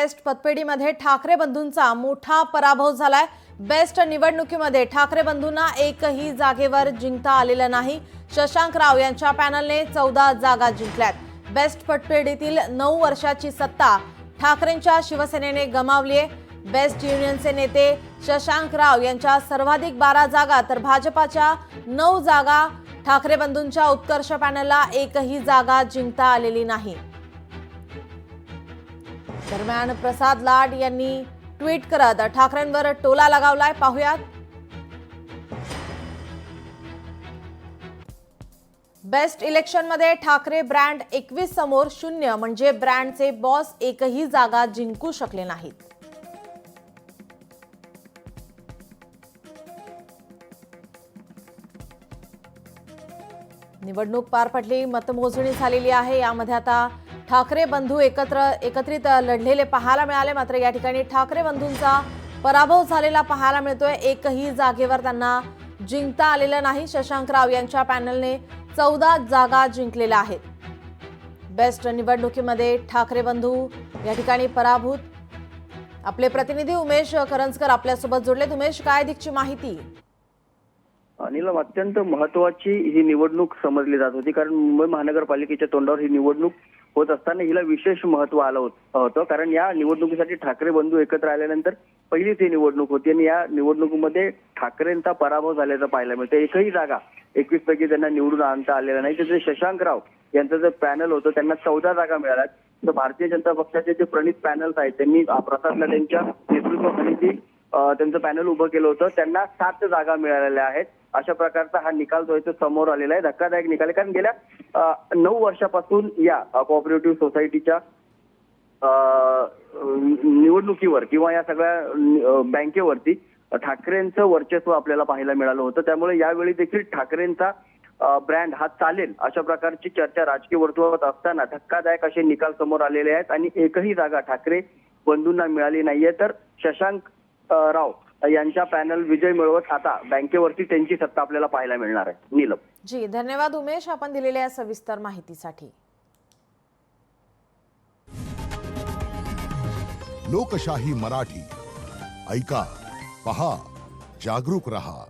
Best पतपेढीमध्ये Thackeray बंधूंचा मोठा पराभव झालाय। बेस्ट निवडणुकीमध्ये ठाकरे बंधूंना एकही जागेवर जिंकता आलेलं नाही। शशांक राव यांच्या पॅनलने 14 जागा जिंकल्यात। बेस्ट पतपेढीतील 9 वर्षाची सत्ता ठाकरेंच्या शिवसेनेने गमावली आहे। बेस्ट युनियनचे नेते शशांक राव यांच्या सर्वाधिक 12 जागा तर भाजपाच्या 9 जागा। ठाकरे बंधूंच्या उत्कर्ष पॅनलला एकही जागा जिंकता आलेली नाही। दरम्यान प्रसाद लाड यांनी ट्विट करत ठाकरेंवर टोला लगावलाय, पाहुयात। बेस्ट इलेक्शनमध्ये ठाकरे ब्रँड 21 समोर 0 म्हणजे ब्रँडचे बॉस एकही जागा जिंकू शकले नाहीत। निवडणूक पार पडली, मतमोजणी झालेली आहे। यामध्ये आता ठाकरे बंधू एकत्रित लढलेले पाहायला मिळाले। मात्र या ठिकाणी ठाकरे बंधूंचा पराभव झालेला पाहायला मिळतोय। एकही जागेवर त्यांना जिंकता आलेलं नाही। शशांक राव यांच्या पॅनलने 14 जागा जिंकलेल्या आहेत। बेस्ट निवडणुकीमध्ये ठाकरे बंधू या ठिकाणी पराभूत। आपले प्रतिनिधी उमेश करंजकर आपल्यासोबत जोडलेत। उमेश, काय अधिकची माहिती? नीलम, अत्यंत महत्वाची ही निवडणूक समजली जात होती, कारण मुंबई महानगरपालिकेच्या तोंडावर ही निवडणूक होत असताना हिला विशेष महत्व आलं होतं। कारण या निवडणुकीसाठी ठाकरे बंधू एकत्र आल्यानंतर पहिलीच ही निवडणूक होती आणि या निवडणुकीमध्ये ठाकरेंचा पराभव झाल्याचं पाहायला मिळतं। एकही जागा 21 पैकी त्यांना निवडून आणता आलेला नाही। त्याचे शशांक राव यांचं जे पॅनल होतं त्यांना 14 जागा मिळाल्या। तर भारतीय जनता पक्षाचे जे प्रणित पॅनल्स आहेत त्यांनी प्रसाद लाड यांच्या नेतृत्वाखाली त्यांचं पॅनल उभं केलं होतं, त्यांना 7 जागा मिळालेल्या आहेत। अशा प्रकारचा हा निकाल जो आहे तो समोर आलेला आहे। धक्कादायक निकाल आहे, कारण गेल्या 9 वर्षापासून या कोऑपरेटिव्ह सोसायटीच्या निवडणुकीवर किंवा या सगळ्या बँकेवरती ठाकरेंचं वर्चस्व आपल्याला पाहायला मिळालं होतं। त्यामुळे यावेळी देखील ठाकरेंचा ब्रँड हा चालेल अशा प्रकारची चर्चा राजकीय वर्तुळात असताना धक्कादायक असे निकाल समोर आलेले आहेत आणि एकही जागा ठाकरे बंधूंना मिळाली नाहीये। तर शशांक राव यांच्या पॅनल विजय मिळवत आता बँकेवरती त्यांची सत्ता आपल्याला पाहायला मिळणार आहे। नीलम जी, धन्यवाद उमेश, आपण दिलेल्या सविस्तर माहितीसाठी। लोकशाही मराठी ऐका, पहा, जागरूक रहा।